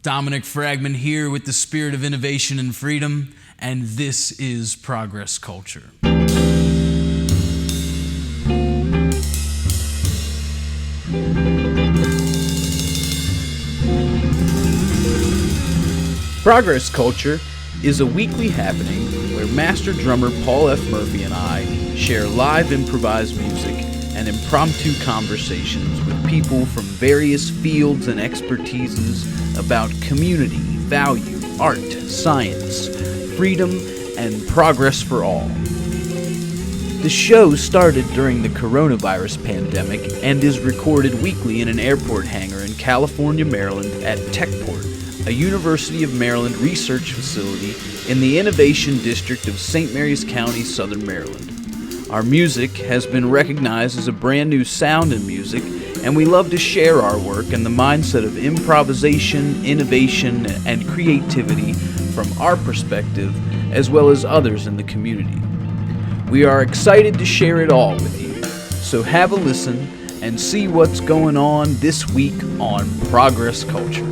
Dominic Fragman here with the spirit of innovation and freedom, and this is Progress Culture. Progress Culture is a weekly happening where master drummer Paul F. Murphy and I share live improvised music and impromptu conversations with people from various fields and expertises about community, value, art, science, freedom, and progress for all. The show started during the coronavirus pandemic and is recorded weekly in an airport hangar in California, Maryland at TechPort, a University of Maryland research facility in the Innovation District of St. Mary's County, Southern Maryland. Our music has been recognized as a brand new sound in music, and we love to share our work and the mindset of improvisation, innovation, and creativity from our perspective as well as others in the community. We are excited to share it all with you, so have a listen and see what's going on this week on Progress Culture.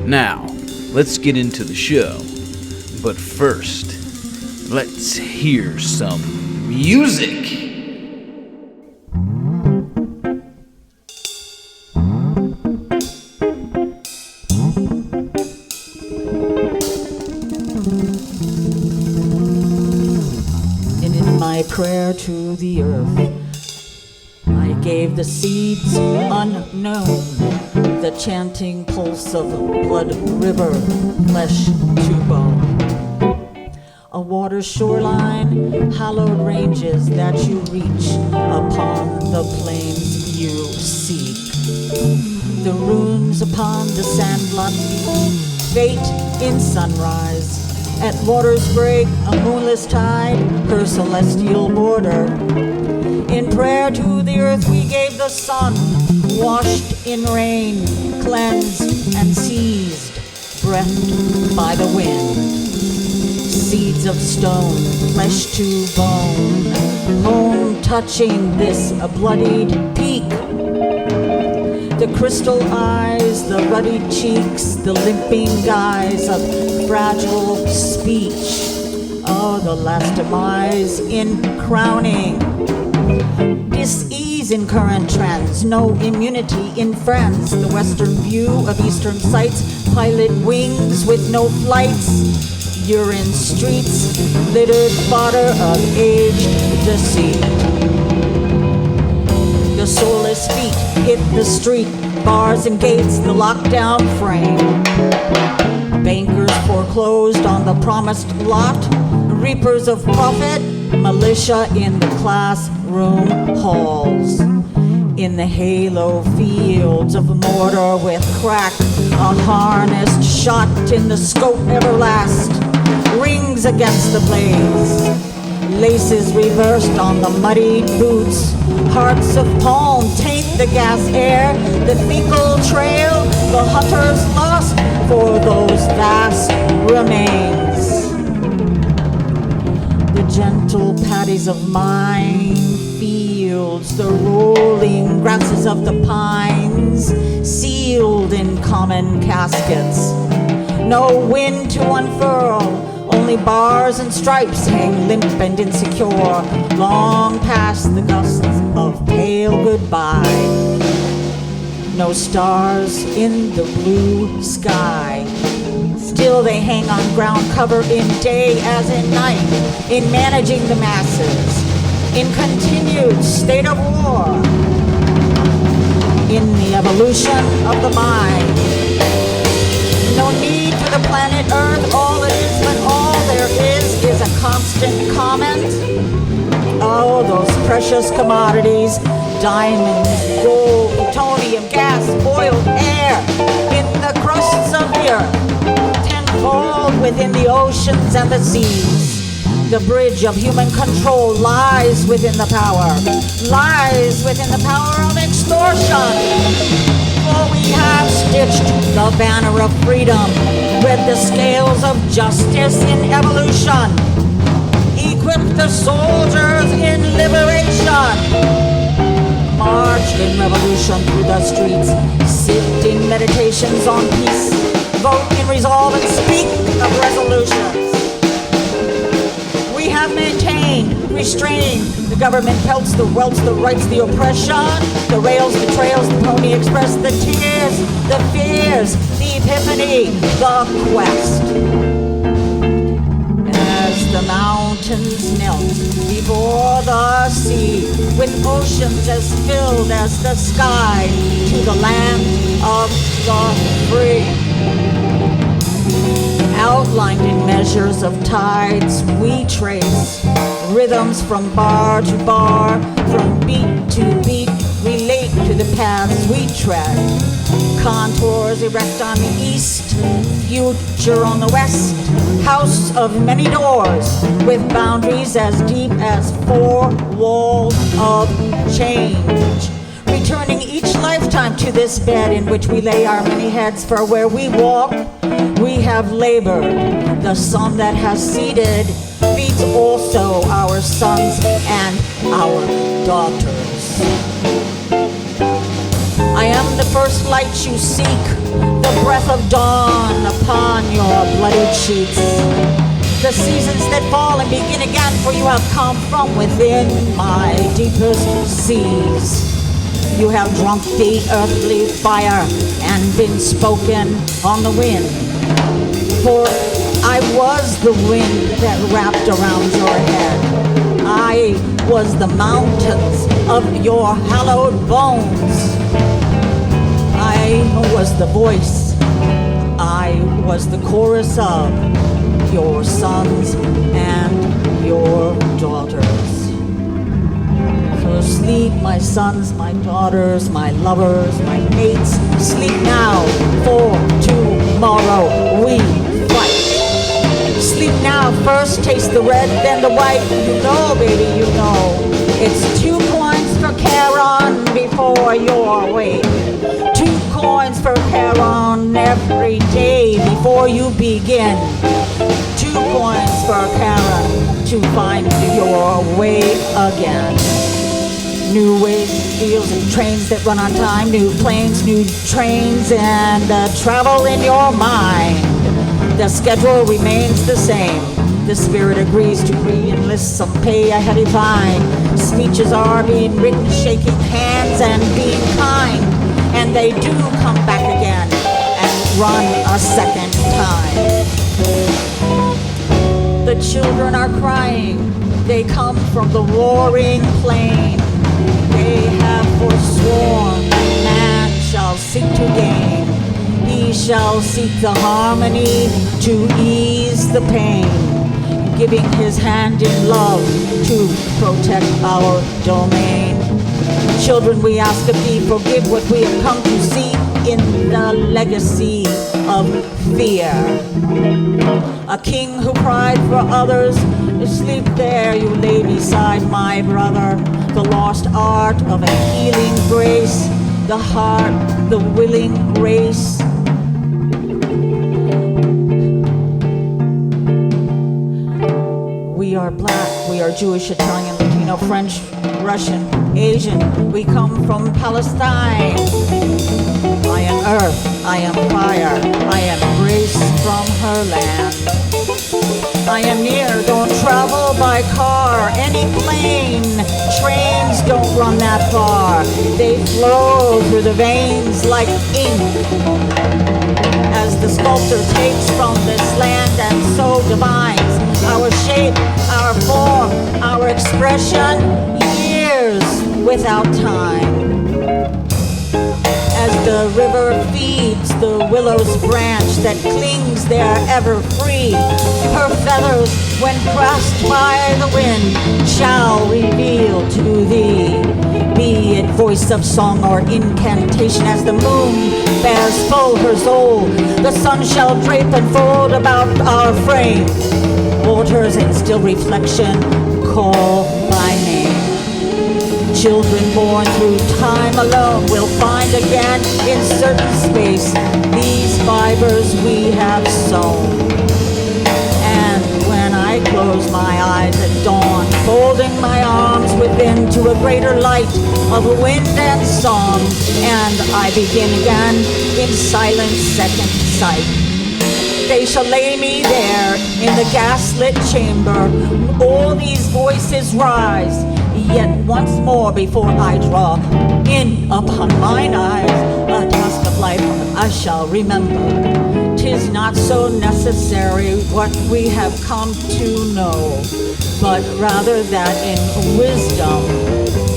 Now, let's get into the show. But first, let's hear some music. And in my prayer to the earth, I gave the seeds unknown, the chanting pulse of blood river, flesh to bone. A water shoreline, hallowed ranges that you reach upon the plains you seek. The runes upon the sandblot beach, fate in sunrise. At water's break, a moonless tide, her celestial border. In prayer to the earth we gave the sun, washed in rain, cleansed and seized, breathed by the wind. Seeds of stone, flesh to bone, home touching this bloodied peak. The crystal eyes, the ruddy cheeks, the limping guise of fragile speech. Oh, the last demise in crowning. Dis-ease in current trends, no immunity in friends. The western view of eastern sights, pilot wings with no flights. Urine streets, littered fodder of aged deceit. The soulless feet hit the street, bars and gates, the lockdown frame. Bankers foreclosed on the promised lot, reapers of profit, militia in the classroom halls. In the halo fields of mortar with crack, a harnessed shot in the scope everlast. Rings against the blaze, laces reversed on the muddy boots. Hearts of palm taint the gas air, the fecal trail, the hunter's lust for those vast remains. The gentle paddies of mine fields, the rolling grasses of the pines, sealed in common caskets. No wind to unfurl, only bars and stripes hang limp and insecure, long past the gusts of pale goodbye. No stars in the blue sky, still they hang on ground cover in day as in night, in managing the masses, in continued state of war, in the evolution of the mind. No need for the planet Earth, all it is, but all there is a constant comment. Oh, those precious commodities, diamonds, gold, plutonium, gas, oil, air, in the crusts of the earth, tenfold within the oceans and the seas. The bridge of human control lies within the power of extortion. For we have stitched the banner of freedom with the scales of justice in evolution. Equip the soldiers in liberation. Marched in revolution through the streets, sit in meditations on peace. vote in resolve and speak of resolutions. We have maintained, restrained. The government pelts, the welts, the rights, the oppression, the rails, the trails, the pony express, the tears, the fears, the epiphany, the quest. As the mountains melt before the sea, with oceans as filled as the sky, to the land of the free. Outlined in measures of tides, we trace rhythms from bar to bar, from beat to beat, relate to the paths we tread. Contours erect on the east, future on the west, house of many doors, with boundaries as deep as 4 walls of change. Returning each lifetime to this bed in which we lay our many heads, for where we walk, we have labored. The sun that has seeded feeds also our sons and our daughters. I am the first light you seek, the breath of dawn upon your bloody cheeks. The seasons that fall and begin again, for you have come from within my deepest seas. You have drunk the earthly fire and been spoken on the wind. For I was the wind that wrapped around your head. I was the mountains of your hallowed bones. I was the voice. I was the chorus of your sons and your daughters. So sleep, my sons, my daughters, my lovers, my mates. Sleep now, for tomorrow we fight. Sleep now, first taste the red, then the white. You know, baby, you know. It's 2 coins for Charon before your wake. 2 coins for Charon every day before you begin. 2 coins for Charon to find your way again. New ways, fields, and trains that run on time. New planes, new trains, and travel in your mind. The schedule remains the same. The spirit agrees to re-enlist some pay a heady fine. Speeches are being written, shaking hands and being kind. And they do come back again and run a second time. The children are crying. They come from the roaring plain. They have forsworn man shall seek to gain. He shall seek the harmony to ease the pain, giving his hand in love to protect our domain. Children, we ask of thee, forgive what we have come to see in the legacy of fear. A king who cried for others, sleep there, you lay beside my brother. The lost art of a healing grace, the heart, the willing race. We are black, we are Jewish, Italian, Latino, French, Russian, Asian. We come from Palestine. I am earth, I am fire, I am grace from her land. I am near, don't travel by car, any plane, trains don't run that far. They flow through the veins like ink. As the sculptor takes from this land and so divines our shape, our form, our expression, years without time. As the river feeds the willow's branch that clings there ever free, her feathers, when pressed by the wind, shall reveal to thee. Be it voice of song or incantation, as the moon bears full her soul, the sun shall drape and fold about our frame. Waters in still reflection call by name. Children born through time alone will find again in certain space these fibers we have sown. And when I close my eyes at dawn, folding my arms within to a greater light of wind and song, and I begin again in silent second sight. They shall lay me there in the gaslit chamber. All these voices rise, yet once more before I draw in upon mine eyes a task of life I shall remember. 'Tis not so necessary what we have come to know, but rather that in wisdom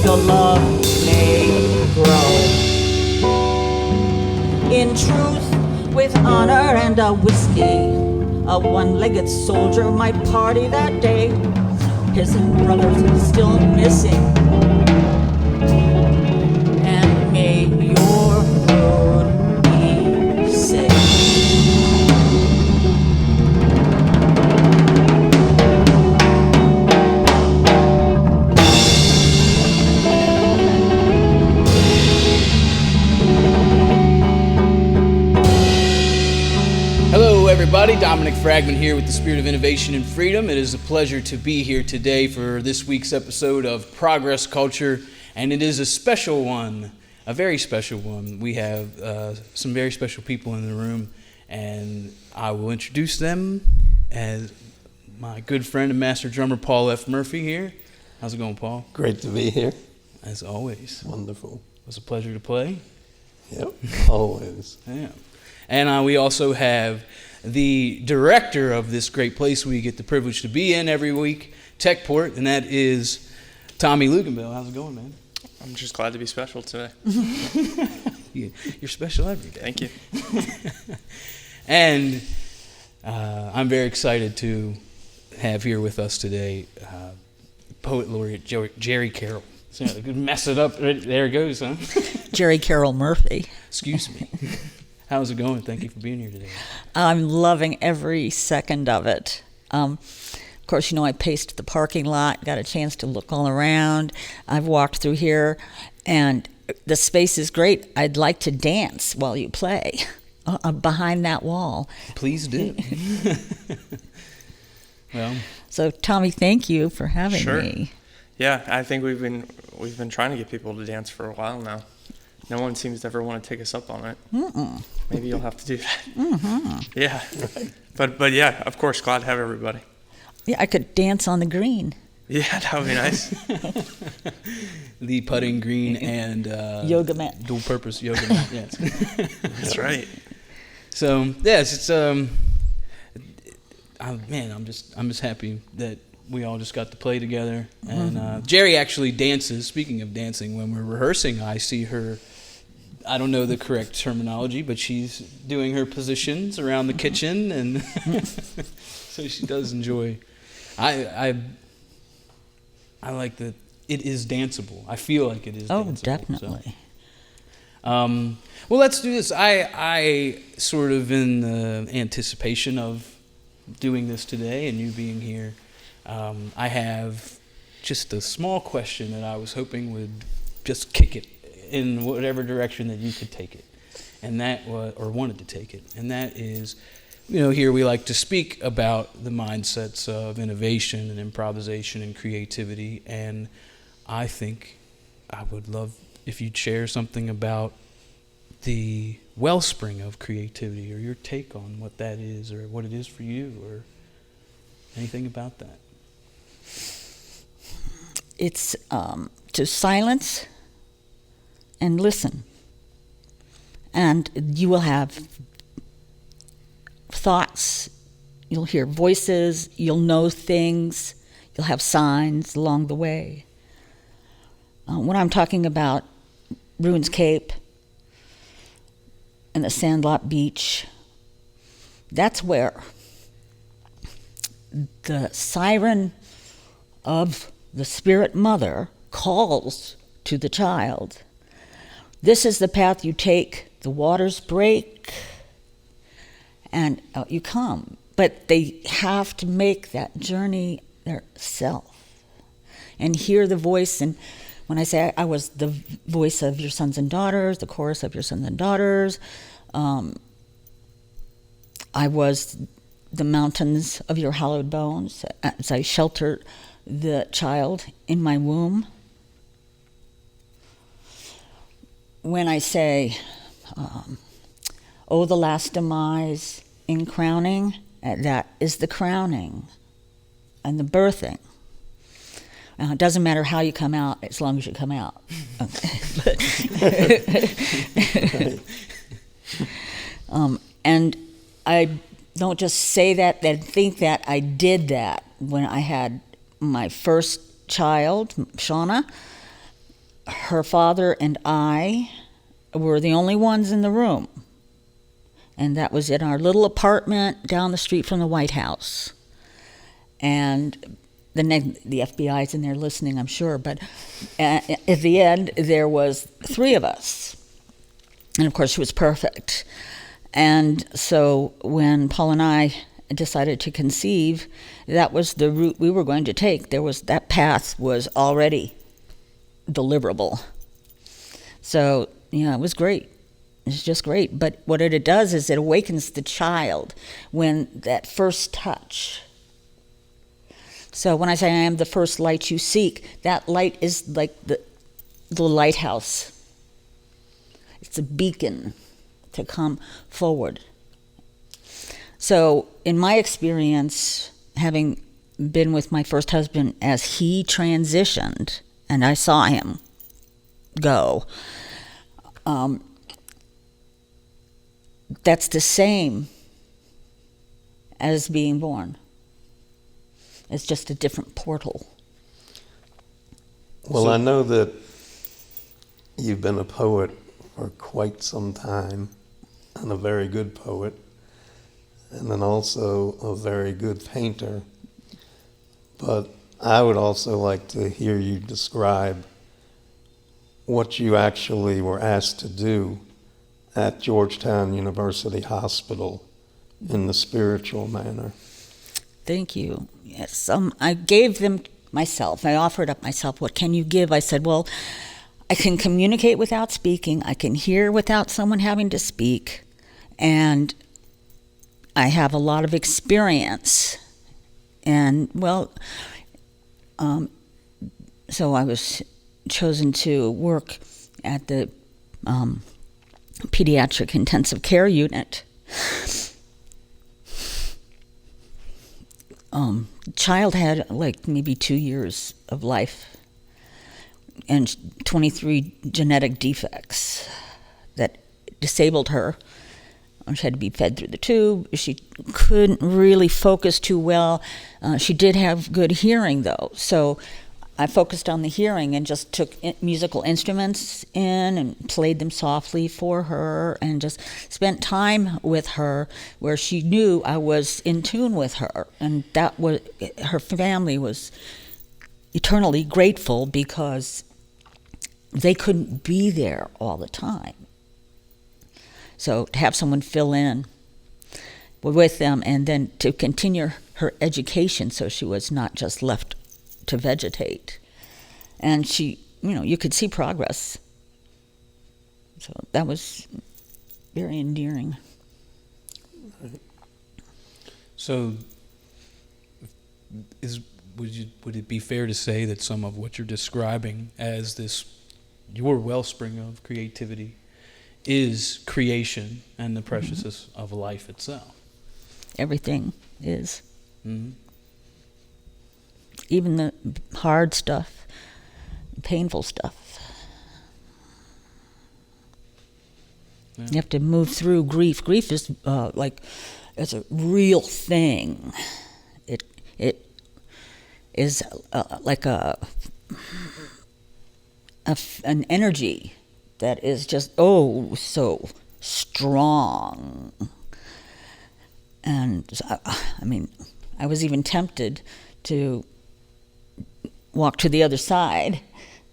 the love may grow. In truth, with honor and a whiskey, a one-legged soldier might party that day. His brothers still missing. And may your road be safe. Hello, everybody. Dominic Fragman here with the Spirit of Innovation and Freedom. It is a pleasure to be here today for this week's episode of Progress Culture, and it is a special one, a very special one. We have some very special people in the room, and I will introduce them as my good friend and master drummer, Paul F. Murphy here. How's it going, Paul? Great to be here. As always. Wonderful. It was a pleasure to play. Yep, always. Yeah. And we also have the director of this great place we get the privilege to be in every week, TechPort, and that is Tommy Luganville. How's it going, man? I'm just glad to be special today. You're special every day. Thank you. And I'm very excited to have here with us today Poet Laureate Jerry Carroll. So, mess it up. There it goes, huh? Jerry Carroll Murphy. Excuse me. How's it going? Thank you for being here today. I'm loving every second of it. Of course, you know, I paced the parking lot, got a chance to look all around. I've walked through here, and the space is great. I'd like to dance while you play behind that wall. Please do. Well, so, Tommy, thank you for having Sure. me. Yeah, I think we've been trying to get people to dance for a while now. No one seems to ever want to take us up on it. Maybe you'll have to do that. Yeah, but yeah, of course, glad to have everybody. Yeah, I could dance on the green. Yeah, that would be nice. the putting green and Yoga mat. dual purpose yoga mat. Yes. That's right. So yes, it's I'm just happy that we all just got to play together. And Jerry actually dances. Speaking of dancing, when we're rehearsing, I see her. I don't know the correct terminology, but she's doing her positions around the kitchen, and so she does enjoy. I like that it is danceable. I feel like it is. Oh, danceable, definitely. So. Well, let's do this. I sort of in the anticipation of doing this today and you being here, I have just a small question that I was hoping would just kick it in whatever direction that you could take it, and that was, or wanted to take it, and that is, you know, here we like to speak about the mindsets of innovation and improvisation and creativity, and I think I would love if you'd share something about the wellspring of creativity, or your take on what that is, or what it is for you, or anything about that. It's to silence and listen. And you will have thoughts, you'll hear voices, you'll know things, you'll have signs along the way. When I'm talking about Ruins Cape and the Sandlot Beach, that's where the siren of the spirit mother calls to the child. This is the path you take, the waters break, and out you come. But they have to make that journey themselves and hear the voice. And when I say I was the voice of your sons and daughters, the chorus of your sons and daughters, I was the mountains of your hallowed bones as I sheltered the child in my womb. When I say, oh, the last demise, in crowning, that is the crowning and the birthing. It doesn't matter how you come out as long as you come out. And I don't just say that, then think that. I did that when I had my first child, Shauna. Her father and I were the only ones in the room. And that was in our little apartment down the street from the White House. And the FBI's in there listening, I'm sure. But at the end, there was 3 of us. And, of course, she was perfect. And so when Paul and I decided to conceive, that was the route we were going to take. That path was already deliverable. So, it was great. It's just great. But what it does is it awakens the child when that first touch. So when I say I am the first light you seek, that light is like the lighthouse. It's a beacon to come forward. So in my experience, having been with my first husband as he transitioned, and I saw him go, that's the same as being born. It's just a different portal. Well, I know that you've been a poet for quite some time, and a very good poet, and then also a very good painter. But I would also like to hear you describe what you actually were asked to do at Georgetown University Hospital in the spiritual manner. Thank you. Yes, I gave them myself. I offered up myself. What can you give? I said, well, I can communicate without speaking. I can hear without someone having to speak. And I have a lot of experience. And, so I was chosen to work at the pediatric intensive care unit. Child had maybe 2 years of life and 23 genetic defects that disabled her. She had to be fed through the tube. She couldn't really focus too well. She did have good hearing, though. So I focused on the hearing and just took musical instruments in and played them softly for her and just spent time with her where she knew I was in tune with her. And that was, her family was eternally grateful because they couldn't be there all the time. So to have someone fill in with them and then to continue her education so she was not just left to vegetate. And she, you could see progress. So that was very endearing. So would it be fair to say that some of what you're describing as your wellspring of creativity is creation and the preciousness of life itself? Everything is. Mm-hmm. Even the hard stuff, painful stuff. Yeah. You have to move through grief. Grief is it's a real thing. It is like an energy that is just so strong. And I was even tempted to walk to the other side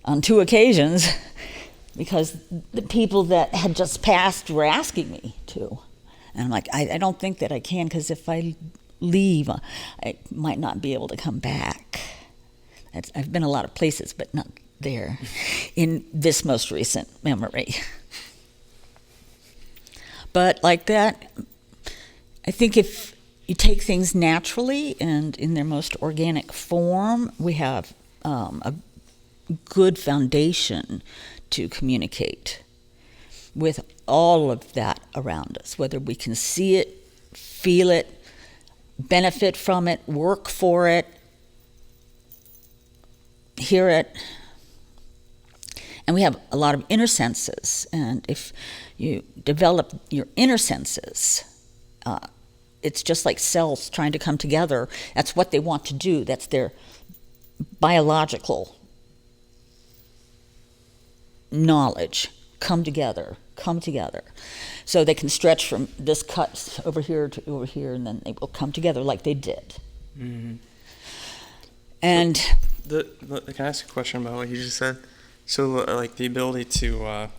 on 2 occasions because the people that had just passed were asking me to. And I'm like, I don't think that I can, because if I leave, I might not be able to come back. I've been a lot of places, but not there in this most recent memory. But like that, I think if you take things naturally and in their most organic form, we have a good foundation to communicate with all of that around us, whether we can see it feel it, benefit from it, work for it, hear it. And we have a lot of inner senses. And if you develop your inner senses, it's just like cells trying to come together. That's what they want to do. That's their biological knowledge. Come together. So they can stretch from this cut over here to over here, and then they will come together like they did. Mm-hmm. And can I ask a question about what you just said? So, like the ability to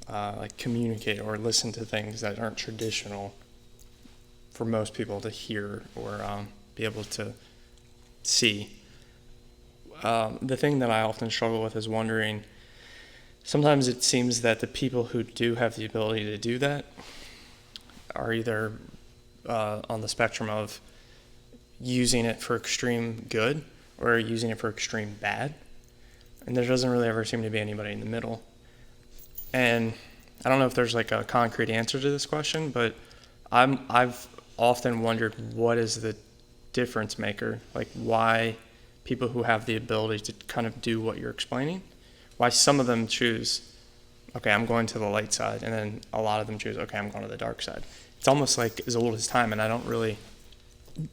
like communicate or listen to things that aren't traditional for most people to hear or be able to see. The thing that I often struggle with is wondering, sometimes it seems that the people who do have the ability to do that are either on the spectrum of using it for extreme good or using it for extreme bad. And there doesn't really ever seem to be anybody in the middle. And I don't know if there's like a concrete answer to this question, but I've often wondered, what is the difference maker? Like, why people who have the ability to kind of do what you're explaining, why some of them choose, okay, I'm going to the light side, and then a lot of them choose, okay, I'm going to the dark side. It's almost like as old as time, and I don't really...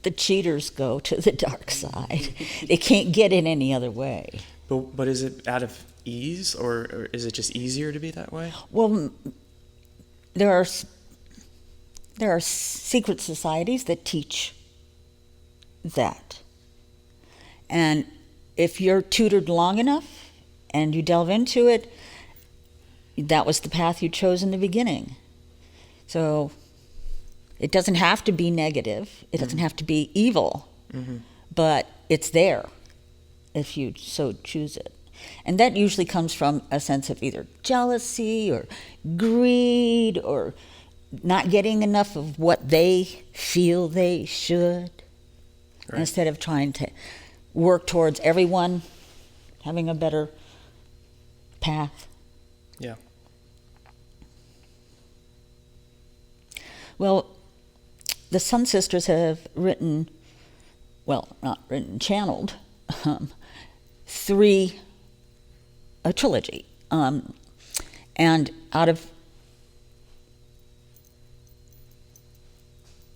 The cheaters go to the dark side. They can't get in any other way. But is it out of ease, or is it just easier to be that way? Well, there are secret societies that teach that. And if you're tutored long enough and you delve into it, that was the path you chose in the beginning. So it doesn't have to be negative. It doesn't have to be evil. Mm-hmm. But it's there if you so choose it. And that usually comes from a sense of either jealousy or greed or not getting enough of what they feel they should. Right. Instead of trying to work towards everyone having a better path. Yeah. Well, the Sun Sisters have written, well, not written, channeled a trilogy. And out of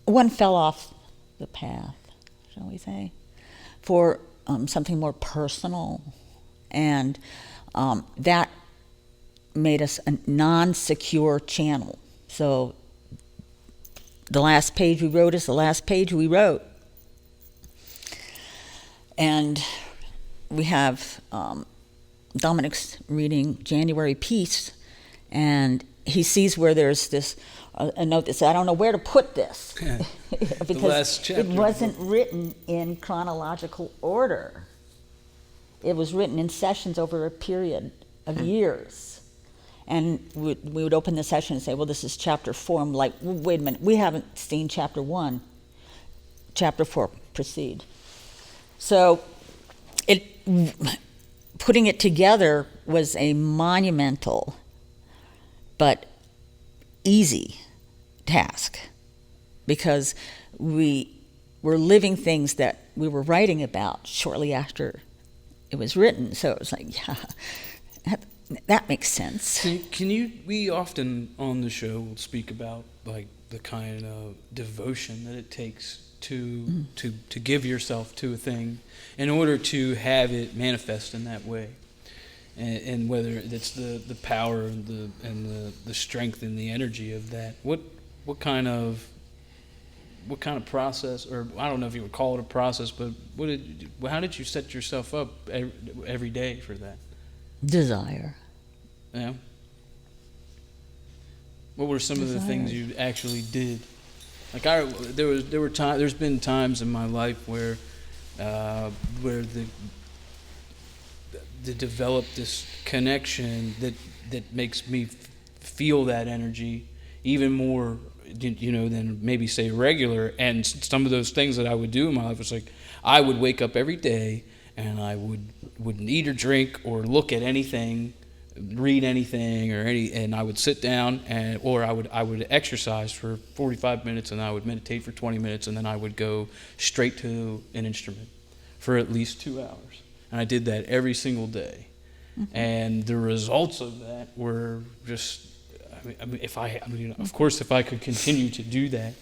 one fell off the path, shall we say, for something more personal. And that made us a non-secure channel. So the last page we wrote is the last page we wrote. And we have Dominic's reading January Peace, and he sees where there's this a note that says, I don't know where to put this. Because the last chapter. It wasn't written in chronological order. It was written in sessions over a period of years. And we would open the session and say, well, this is chapter 4. I'm like, wait a minute, we haven't seen chapter 1. Chapter 4, proceed. So putting it together was a monumental but easy task, because we were living things that we were writing about shortly after it was written. So it was like, yeah, that makes sense. We often on the show will speak about like the kind of devotion that it takes to give yourself to a thing in order to have it manifest in that way, and whether it's the power and the strength and the energy of that. What kind of process, or I don't know if you would call it a process, but how did you set yourself up every day for that? Desire. Yeah. What were some of the things you actually did? Like there's been times in my life where the develop this connection that makes me feel that energy even more, than maybe say regular. And some of those things that I would do in my life was like, I would wake up every day and I wouldn't eat or drink or look at anything read anything and I would sit down or I would exercise for 45 minutes and I would meditate for 20 minutes and then I would go straight to an instrument for at least 2 hours. And I did that every single day. And the results of that were just, of course, if I could continue to do that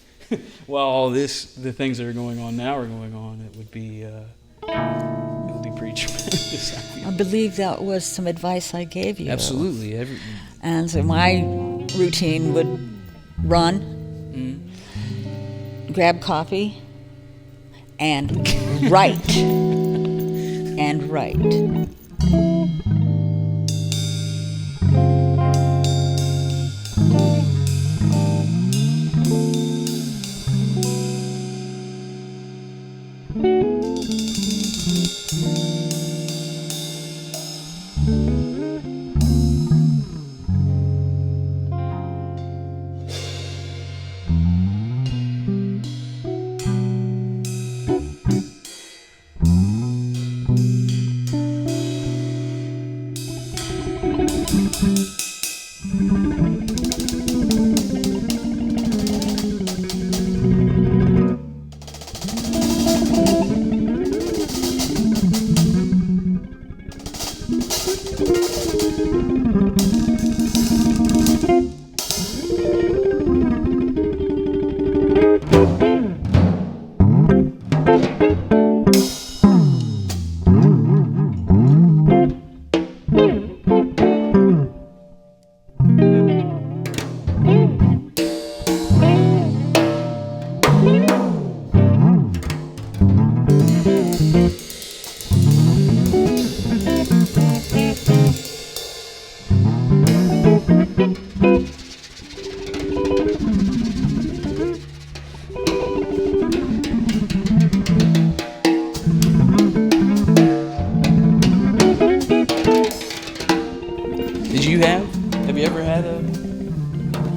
while all the things that are going on now are going on, it would be pretty tremendous. I believe that was some advice I gave you. Absolutely. And so my routine would run, grab coffee, and write. And write.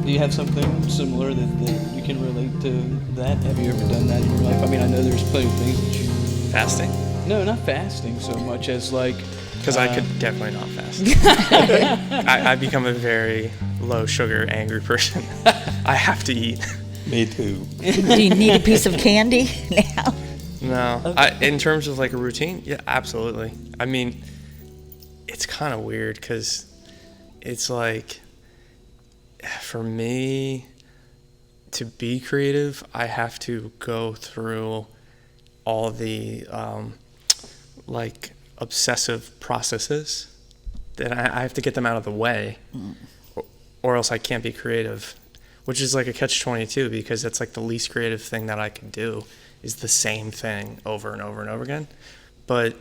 Do you have something similar that you can relate to that? Have you ever done that in your life? I mean, I know there's plenty of things that you... Fasting? No, not fasting so much as like... Because I could definitely not fast. I become a very low sugar, angry person. I have to eat. Me too. Do you need a piece of candy now? No. In terms of like a routine, yeah, absolutely. I mean, it's kind of weird because it's like, for me to be creative, I have to go through all the like obsessive processes that I have to get them out of the way, or else I can't be creative, which is like a catch-22 because it's like the least creative thing that I can do is the same thing over and over and over again. But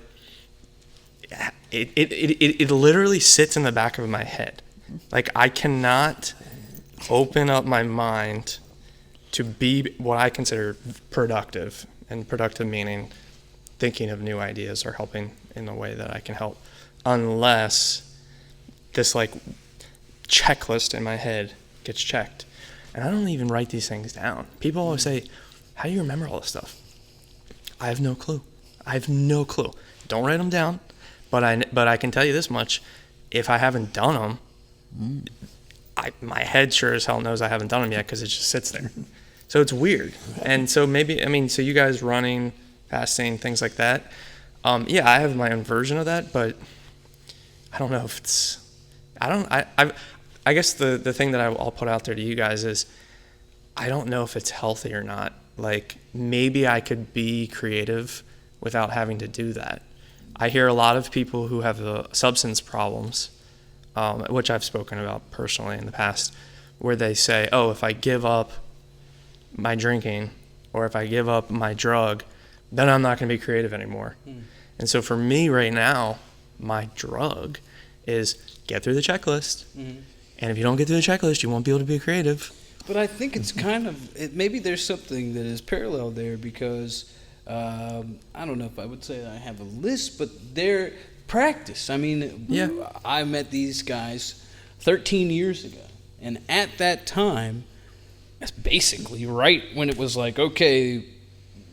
it literally sits in the back of my head. Like I cannot open up my mind to be what I consider productive, and productive meaning thinking of new ideas or helping in the way that I can help, unless this like checklist in my head gets checked. And I don't even write these things down. People always say, how do you remember all this stuff? I have no clue. Don't write them down, but I can tell you this much. If I haven't done them, my head sure as hell knows I haven't done them yet because it just sits there. So it's weird. And so maybe, I mean, so you guys running, fasting, things like that. Yeah, I have my own version of that, but I don't know if it's, I guess the thing that I'll put out there to you guys is I don't know if it's healthy or not. Like maybe I could be creative without having to do that. I hear a lot of people who have substance problems, which I've spoken about personally in the past, where they say, oh, if I give up my drinking or if I give up my drug, then I'm not going to be creative anymore. And so for me right now, my drug is get through the checklist. And if you don't get through the checklist, you won't be able to be creative. But I think it's kind of, maybe there's something that is parallel there because I don't know if I would say I have a list, but they're practice. I mean, yeah. I met these guys 13 years ago. And at that time, that's basically right when it was like, okay,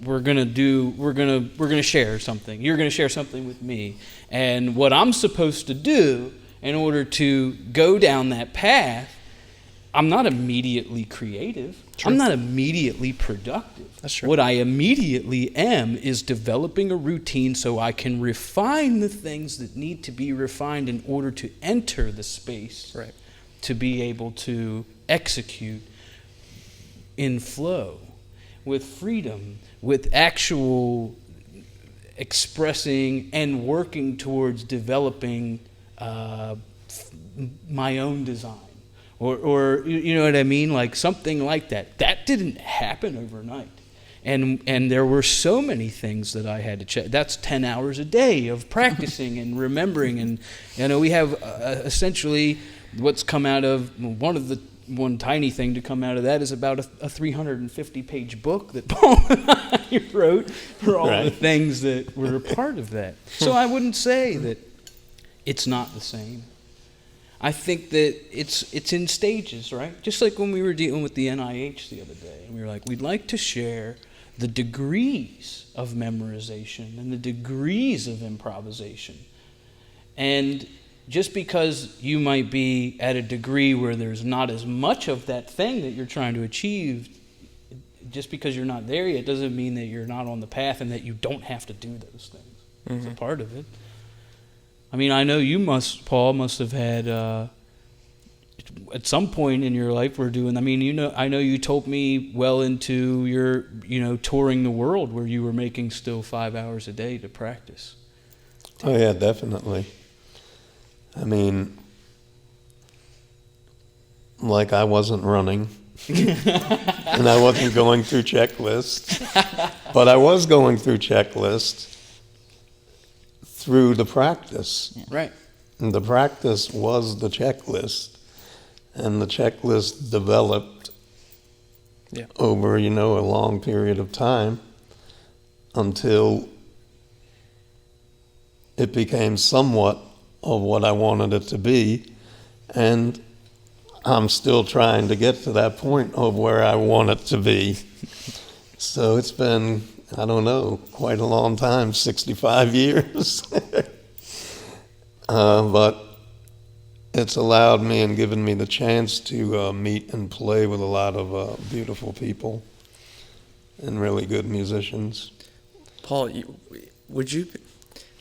we're gonna share something. You're gonna share something with me. And what I'm supposed to do in order to go down that path, I'm not immediately creative. I'm not immediately productive. That's true. What I immediately am is developing a routine so I can refine the things that need to be refined in order to enter the space Right. to be able to execute in flow, with freedom, with actual expressing and working towards developing my own design. Or you know what I mean? Like something like that. That didn't happen overnight. And there were so many things that I had to check. That's 10 hours a day of practicing and remembering. And, you know, we have essentially what's come out of one tiny thing to come out of that is about a 350-page book that Paul and I wrote for all the things that were a part of that. So I wouldn't say that it's not the same. I think that it's in stages, right? Just like when we were dealing with the NIH the other day, and we were like, we'd like to share the degrees of memorization and the degrees of improvisation. And just because you might be at a degree where there's not as much of that thing that you're trying to achieve, just because you're not there yet doesn't mean that you're not on the path and that you don't have to do those things. It's a part of it. I mean, I know Paul must have had, at some point in your life I know you told me well into your, touring the world where you were making still 5 hours a day to practice. Oh, yeah, definitely. I mean, like I wasn't running and I wasn't going through checklists, but I was going through checklists through the practice. Yeah. Right. And the practice was the checklist, and the checklist developed over, a long period of time until it became somewhat of what I wanted it to be, and I'm still trying to get to that point of where I want it to be. So it's been, I don't know, quite a long time, 65 years. But it's allowed me and given me the chance to meet and play with a lot of beautiful people and really good musicians. Paul,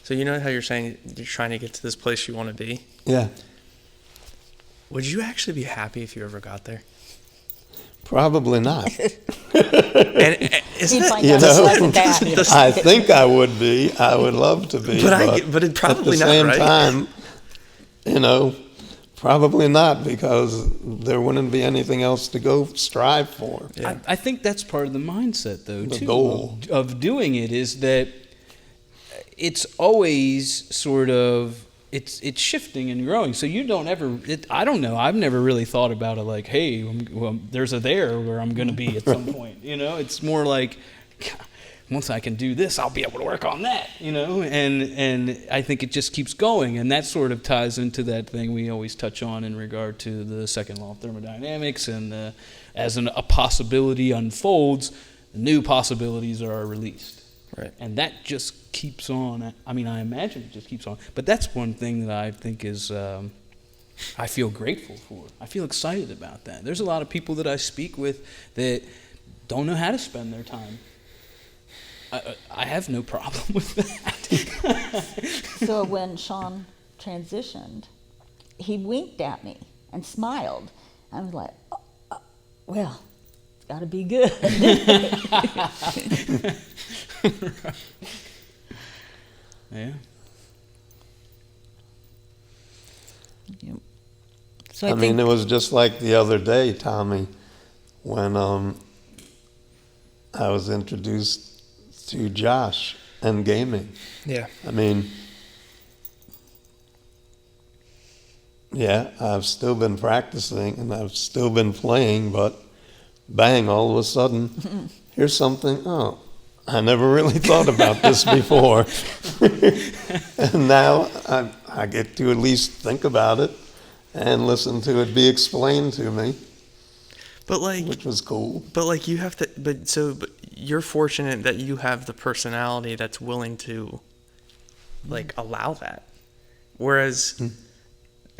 so you know how you're saying you're trying to get to this place you want to be? Yeah. Would you actually be happy if you ever got there? Probably not. And isn't that, You know, I think I would be. I would love to be. But it probably not, at the same time, probably not, because there wouldn't be anything else to go strive for. Yeah. I think that's part of the mindset, though, The too, goal of doing it is that it's always sort of it's shifting and growing. So you don't ever. I don't know. I've never really thought about it like, hey, there's a there where I'm going to be at some point. It's more like, once I can do this, I'll be able to work on that. And I think it just keeps going, and that sort of ties into that thing we always touch on in regard to the second law of thermodynamics, and as a possibility unfolds, new possibilities are released. Right. And that just keeps on. I mean, I imagine it just keeps on. But that's one thing that I think is, I feel grateful for. I feel excited about that. There's a lot of people that I speak with that don't know how to spend their time. I have no problem with that. So when Sean transitioned, he winked at me and smiled. I was like, well, it's got to be good. Yeah. Yep. So I mean, it was just like the other day, Tommy, when I was introduced to Josh and gaming. Yeah. I mean, yeah, I've still been practicing and I've still been playing, but bang, all of a sudden, here's something, I never really thought about this before. And now I get to at least think about it and listen to it be explained to me. Which was cool. But you have to. But you're fortunate that you have the personality that's willing to, allow that. Whereas,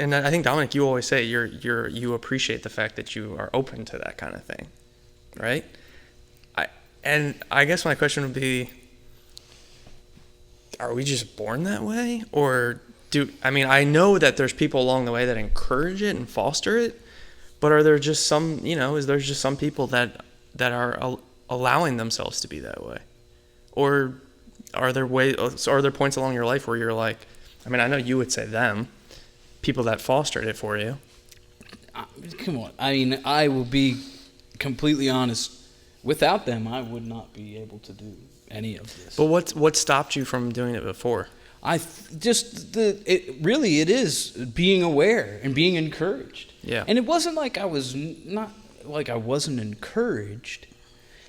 and I think, Dominic, you always say you appreciate the fact that you are open to that kind of thing, right? I guess my question would be, are we just born that way? Or I know that there's people along the way that encourage it and foster it, but are there just some, is there just some people that are allowing themselves to be that way? Or are there points along your life where you're like, I know you would say them, people that fostered it for you. Come on. I will be completely honest. Without them, I would not be able to do any of this. But what stopped you from doing it before? It is being aware and being encouraged. Yeah. And it wasn't like I wasn't encouraged.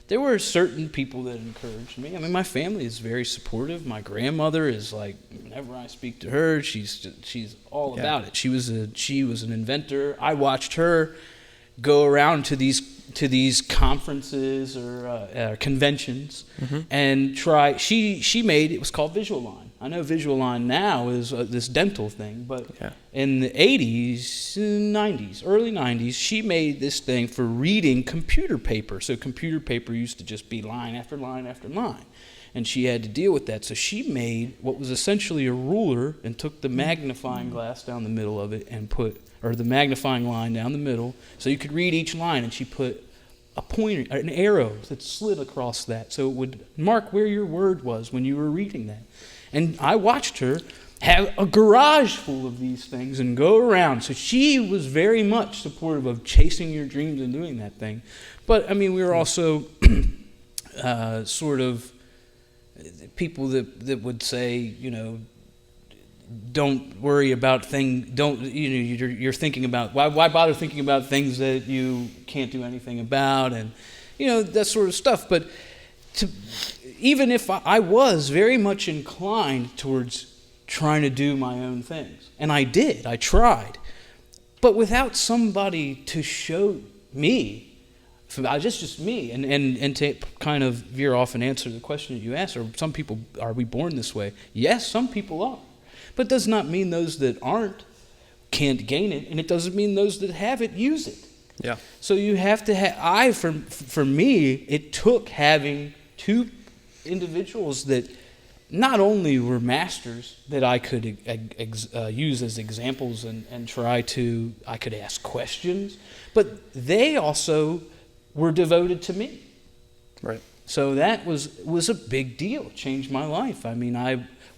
There were certain people that encouraged me. My family is very supportive. My grandmother is like, whenever I speak to her, she's all about it. She was an inventor. I watched her go around to these conferences or conventions and try. She made, it was called Visualign. I know Visualign now is this dental thing, but in the 80s, 90s, early 90s, she made this thing for reading computer paper. So computer paper used to just be line after line after line, and she had to deal with that. So she made what was essentially a ruler and took the magnifying glass down the middle of it and or the magnifying line down the middle, so you could read each line, and she put a pointer, an arrow that slid across that, so it would mark where your word was when you were reading that. And I watched her have a garage full of these things and go around. So she was very much supportive of chasing your dreams and doing that thing. But, we were also sort of people that would say, don't worry about you're thinking about, why bother thinking about things that you can't do anything about, and, that sort of stuff. But even if I was very much inclined towards trying to do my own things, and I tried, but without somebody to show me, just me, and to kind of veer off and answer the question that you asked, or some people, are we born this way? Yes, some people are. But it does not mean those that aren't can't gain it, and it doesn't mean those that have it use it. Yeah. So you have to for me, it took having two individuals that not only were masters that I could use as examples and I could ask questions, but they also were devoted to me. Right. So that was a big deal. It changed my life.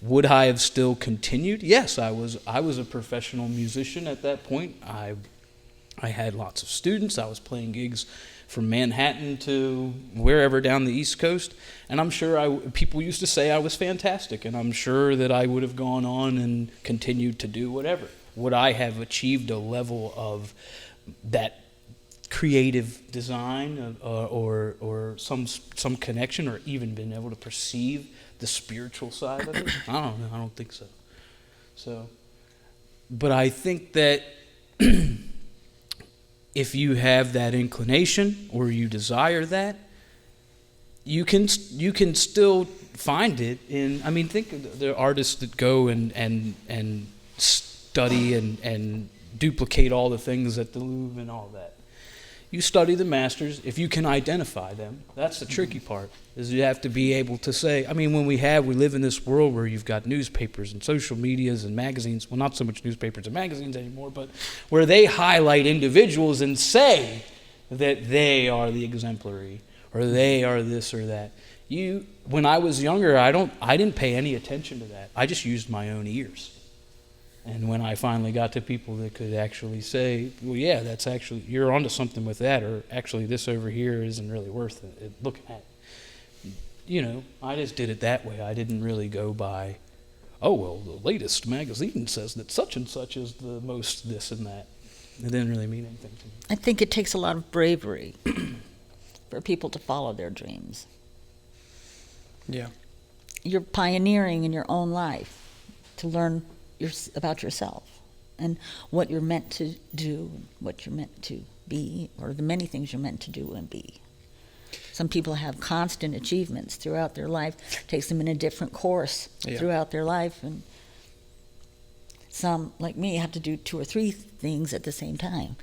Would I have still continued? Yes, I was a professional musician at that point. I had lots of students. I was playing gigs from Manhattan to wherever down the East Coast, and I'm sure people used to say I was fantastic, and I'm sure that I would have gone on and continued to do whatever. Would I have achieved a level of that creative design or some connection, or even been able to perceive the spiritual side of it? I don't know. I don't think so. But I think that if you have that inclination or you desire that, you can still find it in. Think of the artists that go and study and duplicate all the things at the Louvre and all that. You study the masters. If you can identify them, that's the tricky part, is you have to be able to say, we live in this world where you've got newspapers and social medias and magazines, well, not so much newspapers and magazines anymore, but where they highlight individuals and say that they are the exemplary, or they are this or that. When I was younger, I didn't pay any attention to that. I just used my own ears. And when I finally got to people that could actually say, well, yeah, that's actually, you're onto something with that, or actually this over here isn't really worth it looking at. I just did it that way. I didn't really go by, the latest magazine says that such and such is the most this and that. It didn't really mean anything to me. I think it takes a lot of bravery for people to follow their dreams. Yeah. You're pioneering in your own life to learn about yourself and what you're meant to do, what you're meant to be, or the many things you're meant to do and be. Some people have constant achievements throughout their life. It takes them in a different course throughout their life, and some, like me, have to do 2 or 3 things at the same time.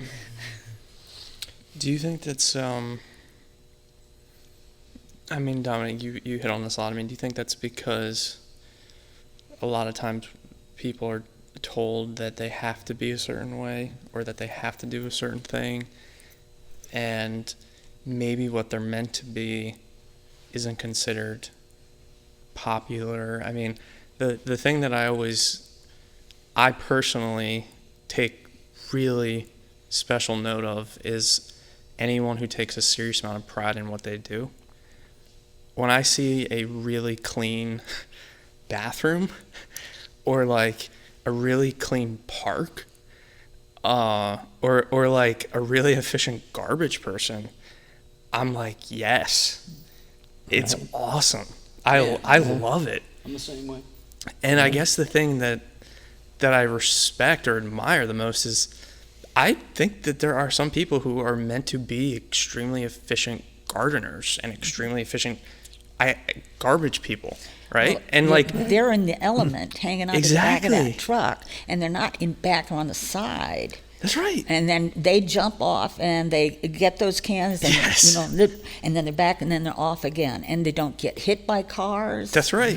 Do you think that's, I mean, Dominic, you hit on this a lot. I mean, do you think that's because a lot of times people are told that they have to be a certain way or that they have to do a certain thing, and maybe what they're meant to be isn't considered popular? I mean, the thing that I personally take really special note of is anyone who takes a serious amount of pride in what they do. When I see a really clean bathroom or like a really clean park, or like a really efficient garbage person, I'm like, yes, it's awesome. I love it. I'm the same way. And I guess the thing that I respect or admire the most is I think that there are some people who are meant to be extremely efficient gardeners and extremely efficient garbage people, right? Well, and like they're in the element, hanging on Exactly. the back of that truck, and they're not back on the side. that's right. And then they jump off and they get those cans, and Yes. and then they're back, and then they're off again, and they don't get hit by cars. That's right.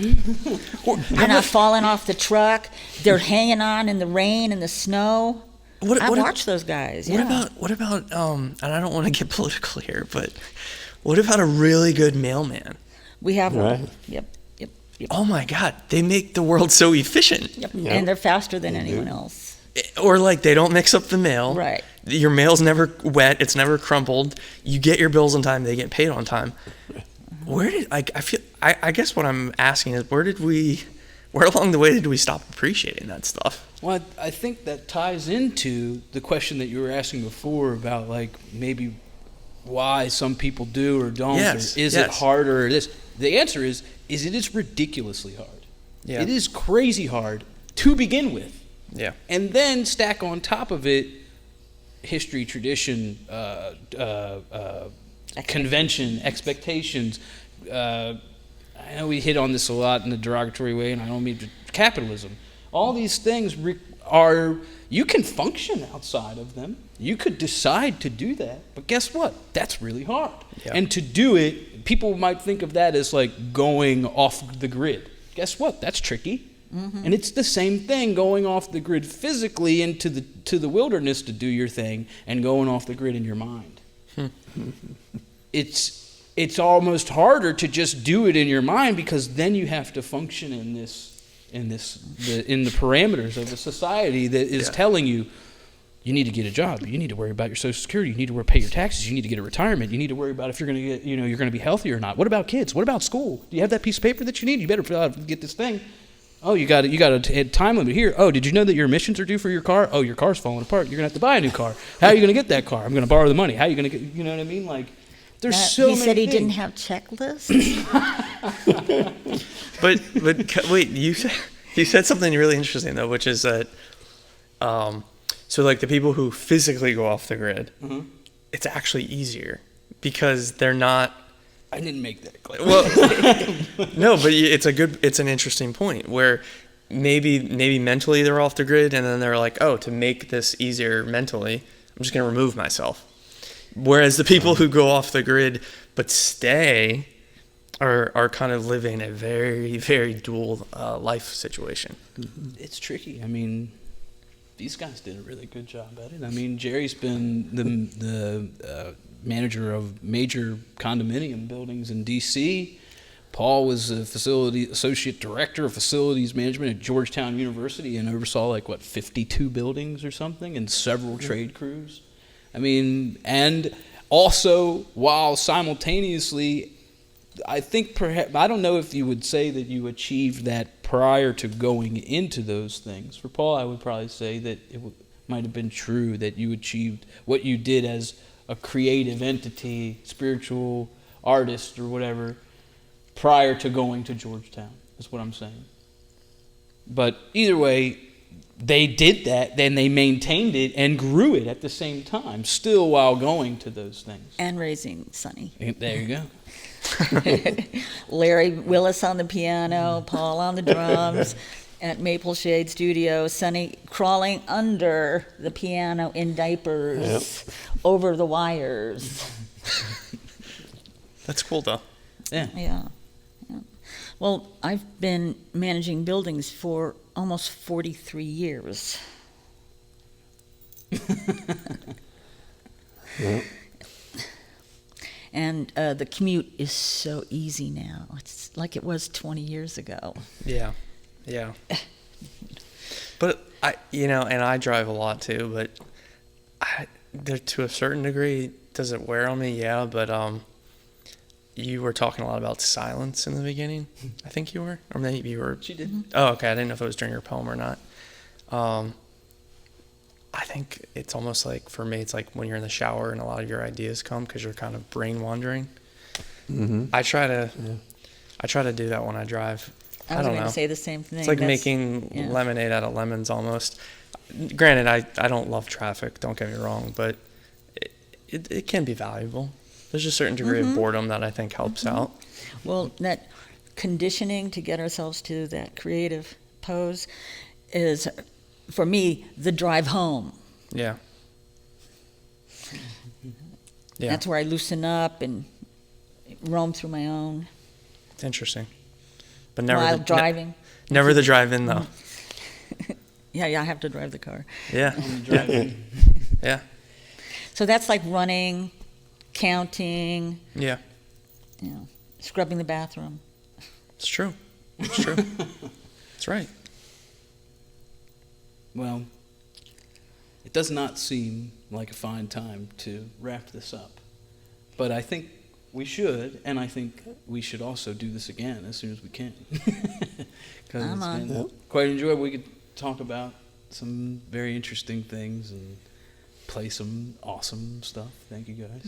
They're not falling off the truck. They're hanging on in the rain and the snow. I watch those guys. Yeah. What about and I don't want to get political here, but what about a really good mailman? We have Right. one. Yep. Oh my God, they make the world so efficient. Yep. Yep. And they're faster than They anyone do. else. Or like they don't mix up the mail. Right. Your mail's never wet. It's never crumpled. You get your bills on time. They get paid on time. Where did I feel? I guess what I'm asking is where along the way did we stop appreciating that stuff? Well, I think that ties into the question that you were asking before about like maybe why some people do or don't. Yes, Or is it harder or this? The answer is it is ridiculously hard. Yeah. It is crazy hard to begin with. Yeah. And then stack on top of it history, tradition, convention, expectations. I know we hit on this a lot in a derogatory way, and I don't mean to, capitalism. All these things you can function outside of them. You could decide to do that, but guess what? That's really hard. Yeah. And to do it, people might think of that as like going off the grid. Guess what? That's tricky. And it's the same thing going off the grid physically into the wilderness to do your thing and going off the grid in your mind. It's almost harder to just do it in your mind because then you have to function in the parameters of a society that is telling you need to get a job, you need to worry about your Social Security, you need to pay your taxes, you need to get a retirement, you need to worry about if you're going to get you're going to be healthy or not. What about kids? What about school? Do you have that piece of paper that you need? You better get this thing. Oh, you got a time limit here. Oh, did you know that your emissions are due for your car? Oh, your car's falling apart. You're going to have to buy a new car. How are you going to get that car? I'm going to borrow the money. How are you going to get, you know what I mean? Like, there's so many He said he things. didn't have checklists. But wait, you said something really interesting though, which is that so like the people who physically go off the grid, it's actually easier because they're not. I didn't make that clear. Well, no, but it's an interesting point where maybe mentally they're off the grid and then they're like, oh, to make this easier mentally, I'm just going to remove myself. Whereas the people who go off the grid but stay are kind of living a very, very dual life situation. It's tricky. I mean, these guys did a really good job at it. I mean, Jerry's been the manager of major condominium buildings in D.C. Paul was a associate director of facilities management at Georgetown University and oversaw 52 buildings or something and several trade crews. I mean, and also while simultaneously, I think perhaps, I don't know if you would say that you achieved that prior to going into those things. For Paul, I would probably say that it might have been true that you achieved what you did as a creative entity, spiritual artist or whatever, prior to going to Georgetown, is what I'm saying. But either way, they did that, then they maintained it and grew it at the same time, still while going to those things. And raising Sonny. There you go. Larry Willis on the piano, Paul on the drums, at Maple Shade Studio, Sonny crawling under the piano in diapers over the wires. That's cool though. Yeah. Yeah. Well, I've been managing buildings for almost 43 years. Yeah. And the commute is so easy now. It's like it was 20 years ago. Yeah. Yeah. But and I drive a lot too, but there, to a certain degree, does it wear on me? Yeah, but you were talking a lot about silence in the beginning. I think you were, or maybe you were. She did. Oh, okay. I didn't know if it was during your poem or not. I think it's almost like, for me, it's like when you're in the shower and a lot of your ideas come because you're kind of brain wandering. Mm-hmm. I try to do that when I drive. I I was don't going know. to say the same thing. It's like That's- making yeah. lemonade out of lemons almost. Granted, I don't love traffic, don't get me wrong, but it can be valuable. There's a certain degree of boredom that I think helps out. Well, that conditioning to get ourselves to that creative pose is, for me, the drive home. Yeah. Yeah. That's where I loosen up and roam through my own It's interesting. But never while the, driving. never the drive-in though. Yeah, I have to drive the car. Yeah. Driving. Yeah. So that's like running, counting, Yeah. scrubbing the bathroom. It's true. It's true. That's right. Well, it does not seem like a fine time to wrap this up. But I think we should, and I think we should also do this again as soon as we can. Because I'm it's on. been quite enjoyable. We could talk about some very interesting things and play some awesome stuff. Thank you, guys.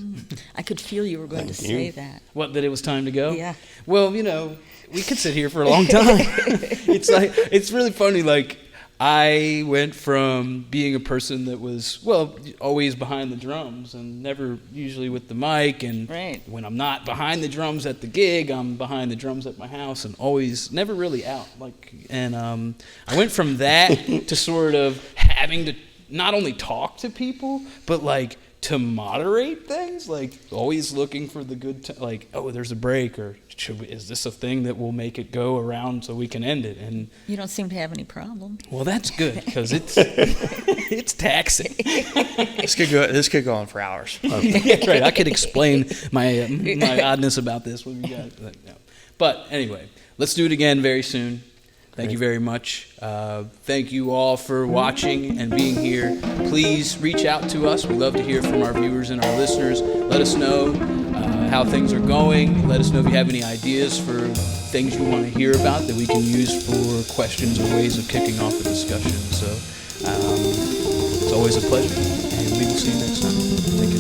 I could feel you were going to Thank you. say that. What, that it was time to go? Yeah. Well, we could sit here for a long time. It's really funny. Like, I went from being a person that was, always behind the drums and never usually with the mic. And Right. when I'm not behind the drums at the gig, I'm behind the drums at my house and always, never really out. I went from that to sort of having to not only talk to people, but like to moderate things, like always looking for the good, there's a break, or is this a thing that will make it go around so we can end it? And You don't seem to have any problem. well, that's good because it's taxing. This could go on for hours. Yeah, right. I could explain my oddness about this when we got. But anyway, let's do it again very soon. Thank you very much. Thank you all for watching and being here. Please reach out to us. We love to hear from our viewers and our listeners. Let us know how things are going. Let us know if you have any ideas for things you want to hear about that we can use for questions or ways of kicking off a discussion. So it's always a pleasure, and we will see you next time. Thank you.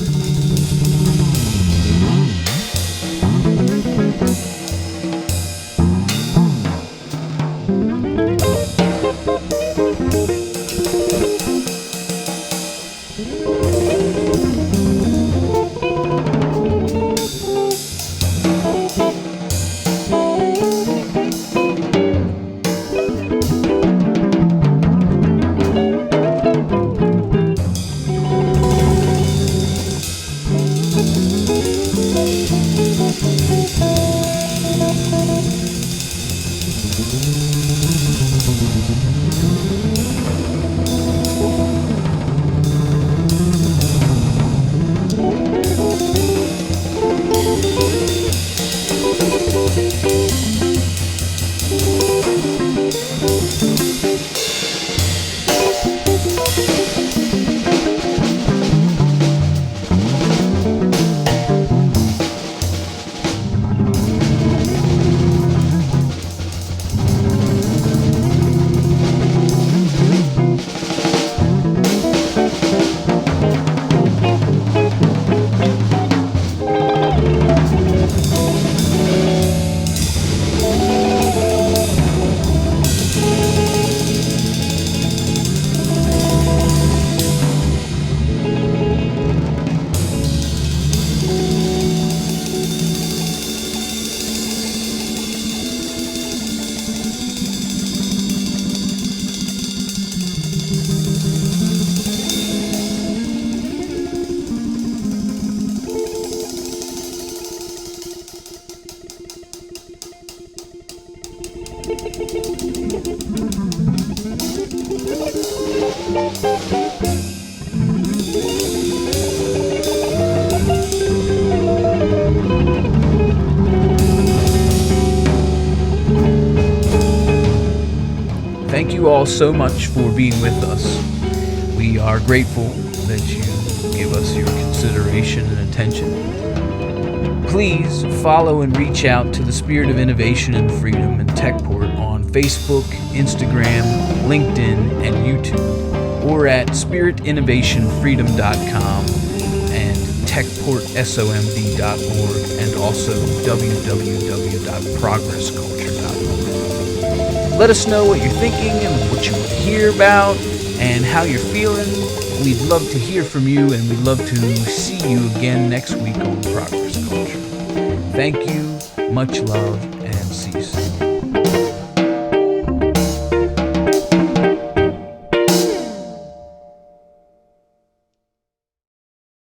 Thank you all so much for being with us. We are grateful that you give us your consideration and attention. Please follow and reach out to the Spirit of Innovation and Freedom and TechPort on Facebook, Instagram, LinkedIn, and YouTube, or at spiritinnovationfreedom.com and techportsomd.org, and also www.progressculture.org. Let us know what you're thinking and what you want to hear about and how you're feeling. We'd love to hear from you, and we'd love to see you again next week on Progress Culture. Thank you, much love, and see you soon.